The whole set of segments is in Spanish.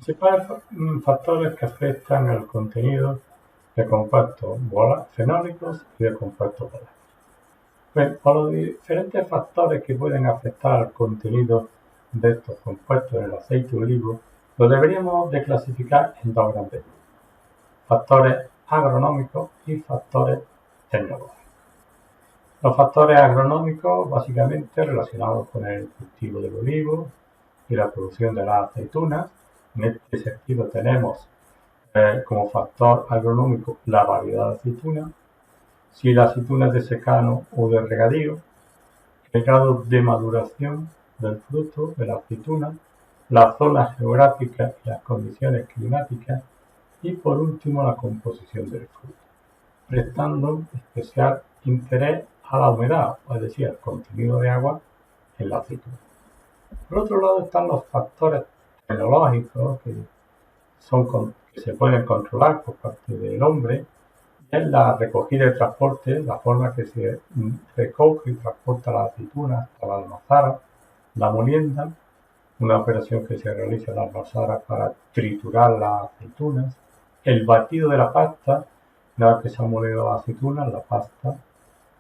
Principales factores que afectan el contenido de compuestos fenólicos y de compuestos volátiles. Pues, por los diferentes factores que pueden afectar al contenido de estos compuestos en el aceite de olivo, lo deberíamos de clasificar en dos grandes grupos: factores agronómicos y factores tecnológicos. Los factores agronómicos, básicamente relacionados con el cultivo del olivo y la producción de las aceitunas. En este sentido tenemos como factor agronómico la variedad de aceitunas, si la aceituna es de secano o de regadío, el grado de maduración del fruto de la aceituna, la zona geográfica y las condiciones climáticas, y por último la composición del fruto, prestando especial interés a la humedad, es decir, al contenido de agua en la aceituna. Por otro lado están los factores tecnológicos que se pueden controlar por parte del hombre. Es la recogida y transporte, la forma que se recoge y transporta la aceituna hasta la almazara, la molienda, una operación que se realiza en la almazara para triturar las aceitunas, el batido de la pasta. Una vez que se han molido las aceitunas, la pasta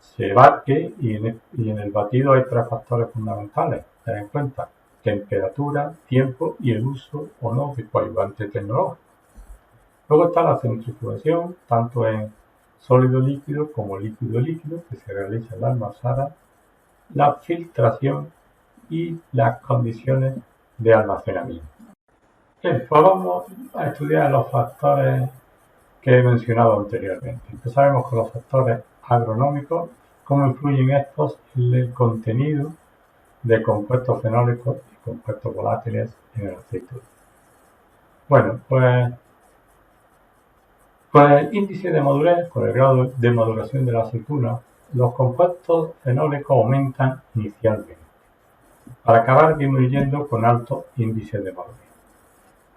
se bate y en el batido hay tres factores fundamentales. Ten en cuenta: temperatura, tiempo y el uso o no de coadyuvante tecnológico. Luego está la centrifugación, tanto en sólido líquido como líquido líquido, que se realiza en la almazara, la filtración y las condiciones de almacenamiento. Bien, pues vamos a estudiar los factores que he mencionado anteriormente. Empezaremos con los factores agronómicos, cómo influyen estos en el contenido de compuestos fenólicos y compuestos volátiles en el aceite. Bueno, pues con el índice de madurez, con el grado de maduración de la aceituna, los compuestos fenólicos aumentan inicialmente, para acabar disminuyendo con alto índice de madurez.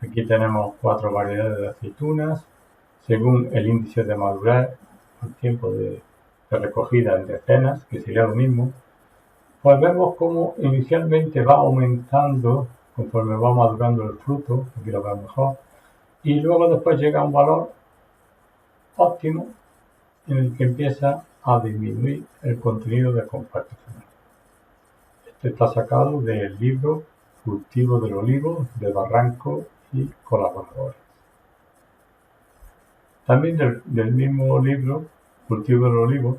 Aquí tenemos 4 variedades de aceitunas, según el índice de madurez, el tiempo de recogida en decenas, que sería lo mismo. Pues vemos cómo inicialmente va aumentando conforme va madurando el fruto, aquí lo vemos mejor, y luego después llega a un valor óptimo en el que empieza a disminuir el contenido de compuestos fenólicos. Este está sacado del libro Cultivo del Olivo de Barranco y colaboradores. También del mismo libro Cultivo del Olivo,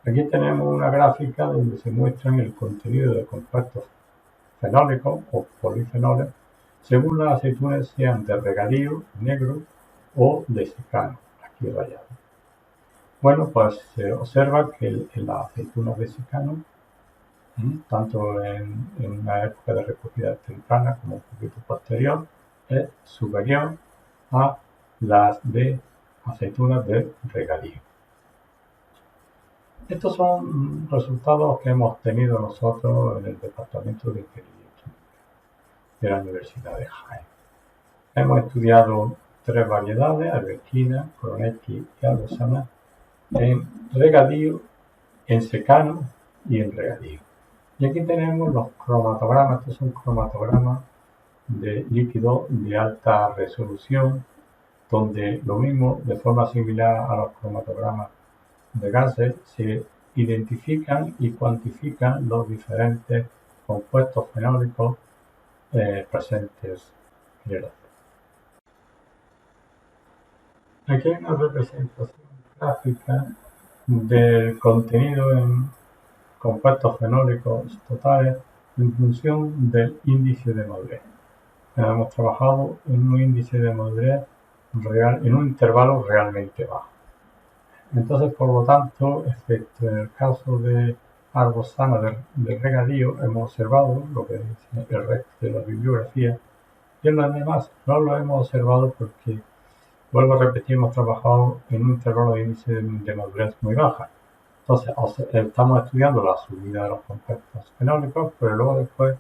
aquí tenemos una gráfica donde se muestran el contenido de compuestos fenólicos o polifenoles según las aceitunas sean de regadío, negro o de secano, aquí rayado. Bueno, pues se observa que en las aceitunas de secano, tanto en una época de recogida temprana como un poquito posterior, es superior a las de aceitunas de regadío. Estos son resultados que hemos tenido nosotros en el Departamento de Ingeniería Química de la Universidad de Jaén. Hemos estudiado 3 variedades: arbequina, coronetti y albosana, en regadío, en secano y en regadío. Y aquí tenemos los cromatogramas. Estos son cromatogramas de líquido de alta resolución, donde lo mismo, de forma similar a los cromatogramas de gases, se identifican y cuantifican los diferentes compuestos fenólicos presentes en el aceite. Aquí hay una representación gráfica del contenido en compuestos fenólicos totales en función del índice de madurez. Hemos trabajado en un índice de madurez real, en un intervalo realmente bajo. Entonces, por lo tanto, excepto en el caso de arbosana de regadío, hemos observado lo que dice el resto de la bibliografía, y en los demás no lo hemos observado porque, vuelvo a repetir, hemos trabajado en un intervalo de índice de madurez muy baja. Entonces, estamos estudiando la subida de los compuestos fenólicos, pero luego después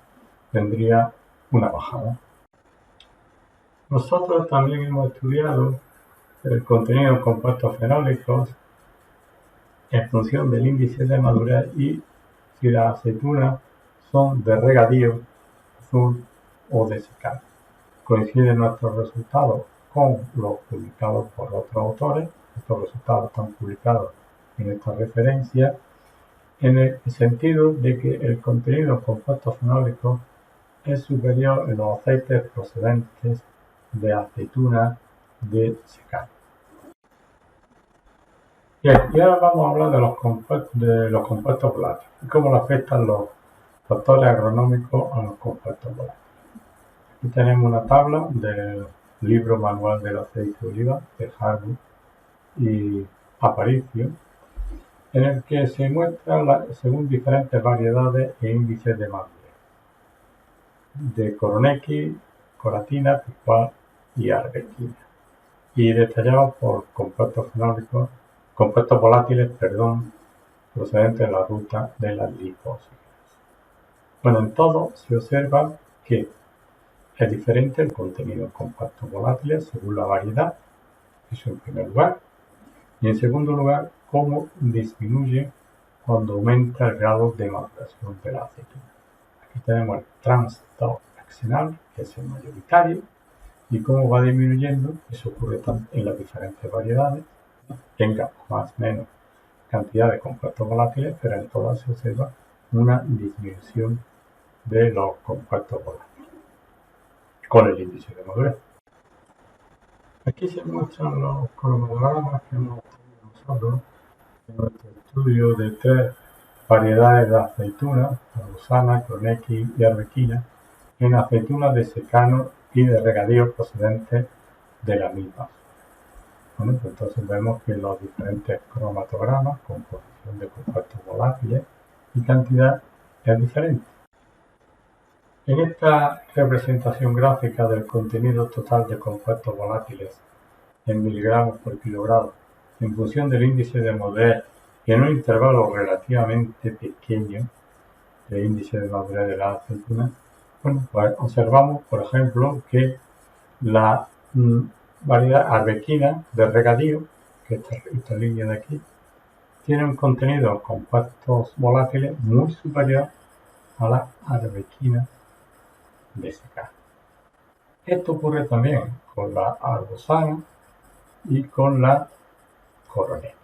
vendría una bajada. Nosotros también hemos estudiado el contenido de compuestos fenólicos en función del índice de madurez y si las aceitunas son de regadío, azul o de secano. coinciden nuestros resultados con los publicados por otros autores. Estos resultados están publicados en esta referencia, en el sentido de que el contenido en compuestos fenólicos es superior en los aceites procedentes de aceituna de secano. Bien, y ahora vamos a hablar de los compuestos volátiles y cómo le afectan los factores agronómicos a los compuestos volátiles. Aquí tenemos una tabla del libro Manual del aceite de oliva de Harwood y Aparicio, en el que se muestra según diferentes variedades e índices de madurez de Koronecky, Coratina, Picual y Arbequina, y detallados por compuestos volátiles, procedentes de la ruta de las lipósinas. Bueno, en todo se observa que es diferente el contenido en compuestos volátiles según la variedad, eso en primer lugar, y en segundo lugar, cómo disminuye cuando aumenta el grado de maduración de la aceituna. Aquí tenemos el transtoxenal, que es el mayoritario, y cómo va disminuyendo. Eso ocurre en las diferentes variedades, tenga más o menos cantidad de compuestos volátiles, pero en todas se observa una disminución de los compuestos volátiles con el índice de madurez. Aquí se muestran los cromogramas que hemos obtenido nosotros en nuestro estudio de 3 variedades de aceituna, Arbusana, Koronecky y Arbequina, en aceitunas de secano y de regadío procedentes de la misma. Bueno, pues entonces vemos que los diferentes cromatogramas, composición de compuestos volátiles y cantidad es diferente. En esta representación gráfica del contenido total de compuestos volátiles en miligramos por kilogramo en función del índice de madurez y en un intervalo relativamente pequeño de índice de madurez de la aceituna, bueno, pues observamos, por ejemplo, que la variedad arbequina de regadío, que es esta línea de aquí, tiene un contenido de compuestos volátiles muy superior a la arbequina de secano. Esto ocurre también con la arbusana y con la Koronecky.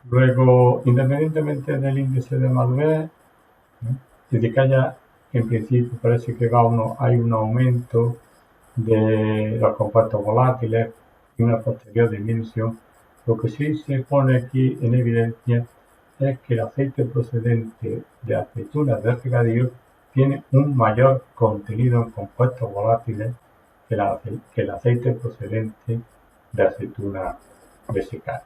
Luego, independientemente del índice de madurez, desde que haya, en principio parece que hay un aumento de los compuestos volátiles y una posterior disminución, lo que sí se pone aquí en evidencia es que el aceite procedente de aceitunas de regadío tiene un mayor contenido en compuestos volátiles que el aceite procedente de aceituna de secano.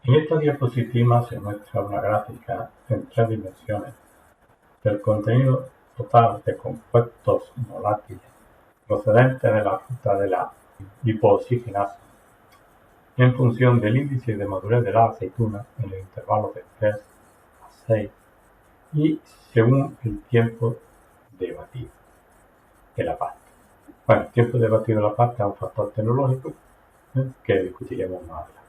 En esta diapositiva se muestra una gráfica en 3 dimensiones del contenido total de compuestos volátiles procedentes de la ruta de la lipoxigenasa en función del índice de madurez de la aceituna en el intervalo de 3 a 6 y según el tiempo de batido de la pasta. Bueno, el tiempo de batido de la pasta es un factor tecnológico que discutiremos más adelante.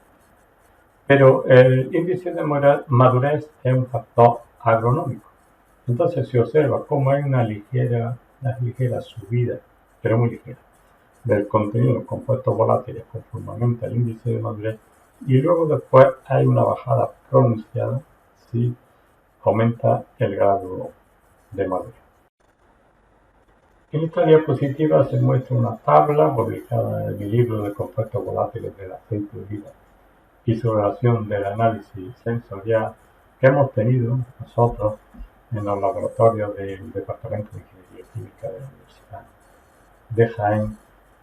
Pero el índice de madurez es un factor agronómico. Entonces se observa cómo hay una ligera subida, pero muy ligera, del contenido de compuestos volátiles conforme aumenta el índice de madurez, y luego después hay una bajada pronunciada si aumenta el grado de madurez. En esta diapositiva se muestra una tabla publicada en mi libro de compuestos volátiles del aceite de oliva y su relación del análisis sensorial que hemos tenido nosotros en los laboratorios del Departamento de Ingeniería Química de la Universidad de Jaén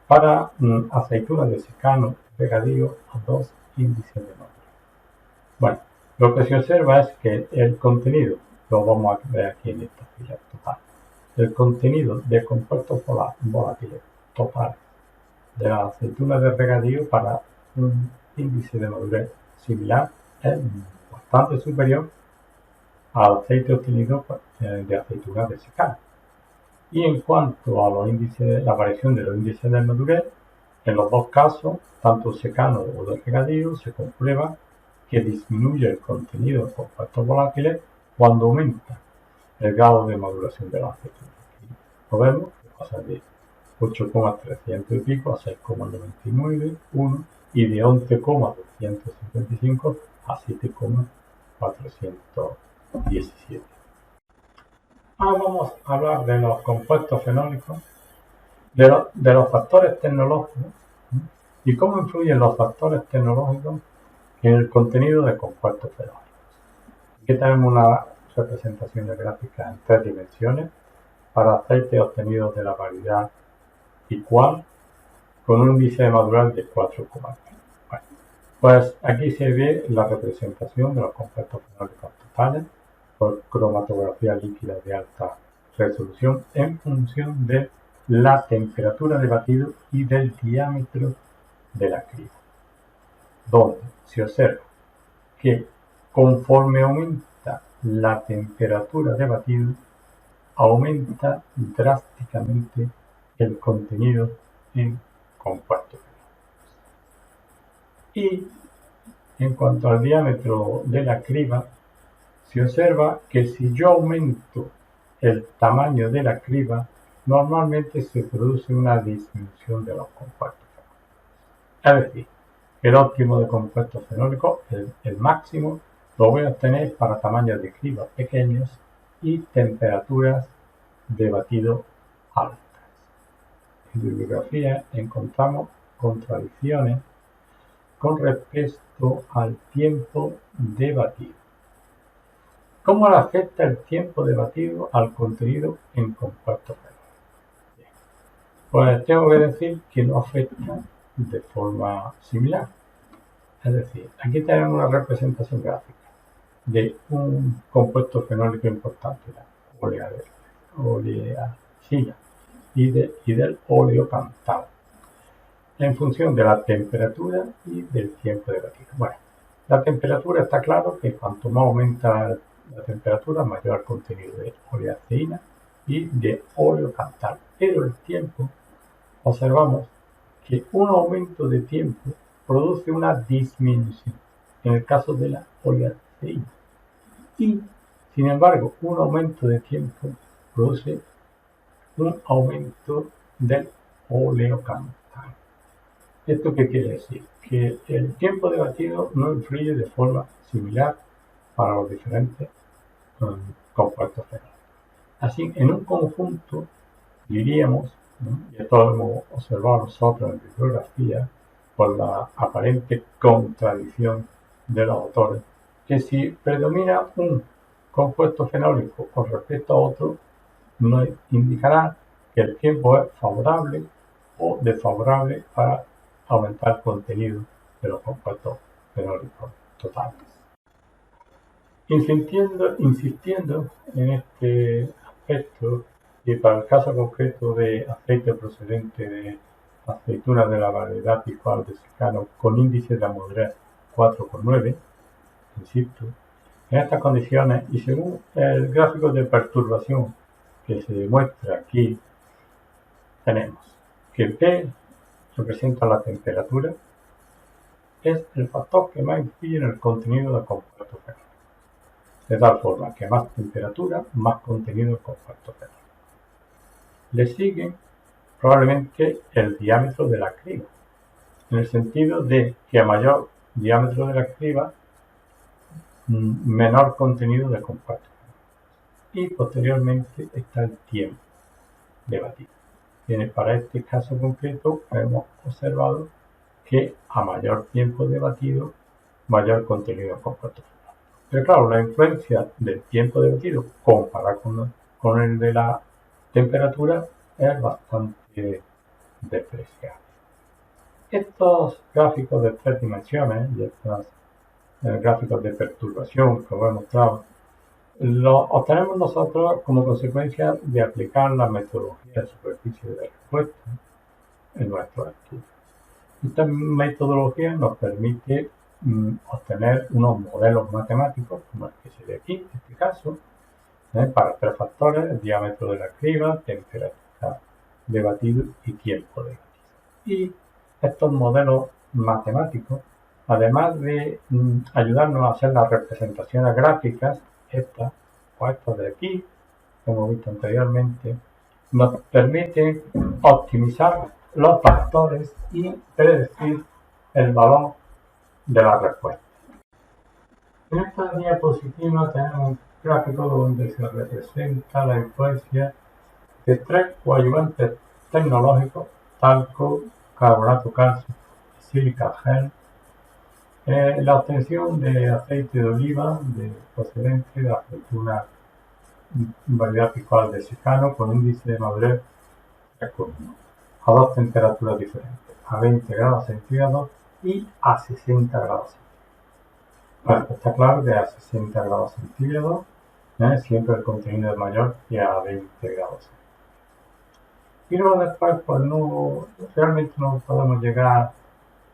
para aceitunas de secano regadío a 2 índices de madurez. Bueno, lo que se observa es que el contenido, lo vamos a ver aquí en esta fila total, el contenido de compuestos volátiles total de la aceituna de regadío para un índice de madurez similar es bastante superior al aceite obtenido de aceitunas de secano. Y en cuanto a los índices, la variación de los índices de madurez, en los dos casos, tanto secano o de regadío, se comprueba que disminuye el contenido de compuestos volátiles cuando aumenta el grado de maduración de la aceituna. lo vemos que pasa de 8,300 y pico a 6,99, 1, y de 11,255 a 7,417. Ahora vamos a hablar de los compuestos fenólicos, de los factores tecnológicos, y cómo influyen los factores tecnológicos en el contenido de compuestos fenólicos. Aquí tenemos una representación de gráfica en 3 dimensiones para aceites obtenidos de la variedad igual con un índice de madurez de 4,3. Bueno, pues aquí se ve la representación de los compuestos fenólicos totales por cromatografía líquida de alta resolución en función de la temperatura de batido y del diámetro de la criba, donde se observa que conforme aumenta la temperatura de batido, aumenta drásticamente el contenido en compuestos. Y en cuanto al diámetro de la criba, se observa que si yo aumento el tamaño de la criba, normalmente se produce una disminución de los compuestos. Es decir, el óptimo de compuestos fenólicos, el máximo, lo voy a obtener para tamaños de criba pequeños y temperaturas de batido altas. En bibliografía encontramos contradicciones con respecto al tiempo de batido. ¿Cómo le afecta el tiempo de batido al contenido en compuestos fenólicos? Bien, pues tengo que decir que no afecta de forma similar. Es decir, aquí tenemos una representación gráfica de un compuesto fenólico importante, la oleacina y del oleocantalo, en función de la temperatura y del tiempo de batido. Bueno, la temperatura está claro que cuanto más aumenta la temperatura, mayor el contenido de oleaceína y de oleocantalo. Pero el tiempo, observamos que un aumento de tiempo produce una disminución en el caso de la oleaceína. Y, sin embargo, un aumento de tiempo produce un aumento del oleocantalo. ¿Esto qué quiere decir? Que el tiempo de batido no influye de forma similar para los diferentes compuestos fenólicos. Así, en un conjunto, diríamos, ¿no? Y esto lo hemos observado nosotros en bibliografía, por la aparente contradicción de los autores, que si predomina un compuesto fenólico con respecto a otro, nos indicará que el tiempo es favorable o desfavorable para aumentar el contenido de los compuestos fenólicos totales. Insistiendo en este aspecto, y para el caso concreto de aceite procedente de aceitunas de la variedad Picual de secano con índice de madurez 4,9, insisto, en estas condiciones y según el gráfico de perturbación que se muestra aquí, tenemos que P representa la temperatura, es el factor que más influye en el contenido del compuesto fenólico. De tal forma que más temperatura, más contenido del compuesto fenólico. Le sigue probablemente el diámetro de la criba, en el sentido de que a mayor diámetro de la criba, menor contenido de compuesto. Y posteriormente está el tiempo de batido. Para este caso concreto hemos observado que a mayor tiempo de batido, mayor contenido de compuesto. Pero claro, la influencia del tiempo de batido comparado con el de la temperatura es bastante despreciable. Estos gráficos de 3 dimensiones y estos gráficos de perturbación que os he mostrado, los obtenemos nosotros como consecuencia de aplicar la metodología de superficie de respuesta en nuestros estudios. Esta metodología nos permite obtener unos modelos matemáticos, como el que se ve aquí, en este caso, para 3 factores: el diámetro de la criba, temperatura de batido y tiempo de batido. Y estos modelos matemáticos, además de ayudarnos a hacer las representaciones gráficas, estas o estas de aquí, como hemos visto anteriormente, nos permiten optimizar los factores y predecir el valor de la respuesta. En esta diapositiva tenemos un gráfico donde se representa la influencia de tres coadyuvantes tecnológicos: talco, carbonato calcio y sílica gel, la obtención de aceite de oliva procedente de aceituna variedad picual de secano con índice de madurez a dos temperaturas diferentes, a 20 grados centígrados y a 60 grados centígrados. Bueno, está claro que a 60 grados centígrados siempre el contenido es mayor que a 20 grados centígrados. Y luego después, pues realmente no podemos llegar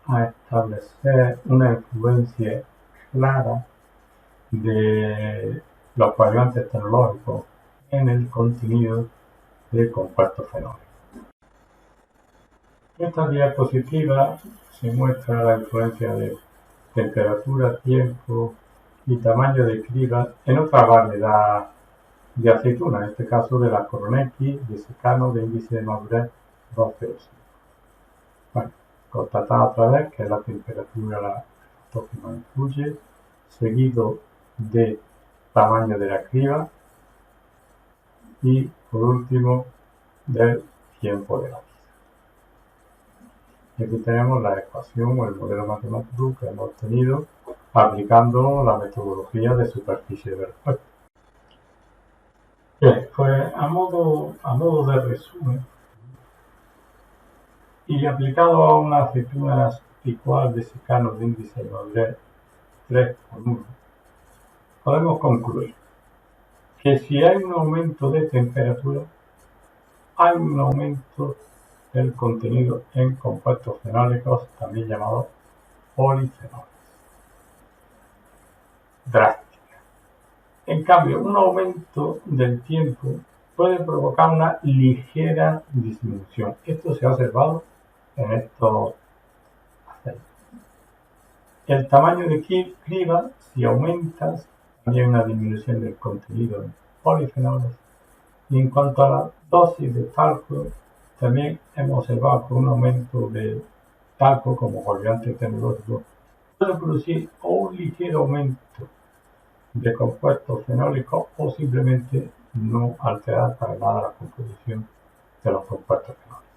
a establecer una influencia clara de los coadyuvantes tecnológicos en el contenido de compuestos fenólicos. En esta diapositiva se muestra la influencia de temperatura, tiempo y tamaño de criba en otra variedad de aceituna, en este caso de la Coronetti, de secano, de índice de madurez 2,05. Bueno, constatado otra vez que la temperatura la que nos influye, seguido de tamaño de la criba y por último del tiempo de la vida. Aquí tenemos la ecuación o el modelo matemático que hemos obtenido aplicando la metodología de superficie de respuesta. Bien, pues a modo de resumen y aplicado a una aceituna picual de secano de índice de madurez 3,1, podemos concluir que si hay un aumento de temperatura, hay un aumento del contenido en compuestos fenólicos, también llamados polifenoles. Drástica. En cambio, un aumento del tiempo puede provocar una ligera disminución. Esto se ha observado en estos aceites. El tamaño de criba, si aumenta, también una disminución del contenido en polifenoles. Y en cuanto a la dosis de talco, también hemos observado que un aumento de talco como coadyuvante tecnológico puede producir un ligero aumento de compuestos fenólicos o simplemente no alterar para nada la composición de los compuestos fenólicos.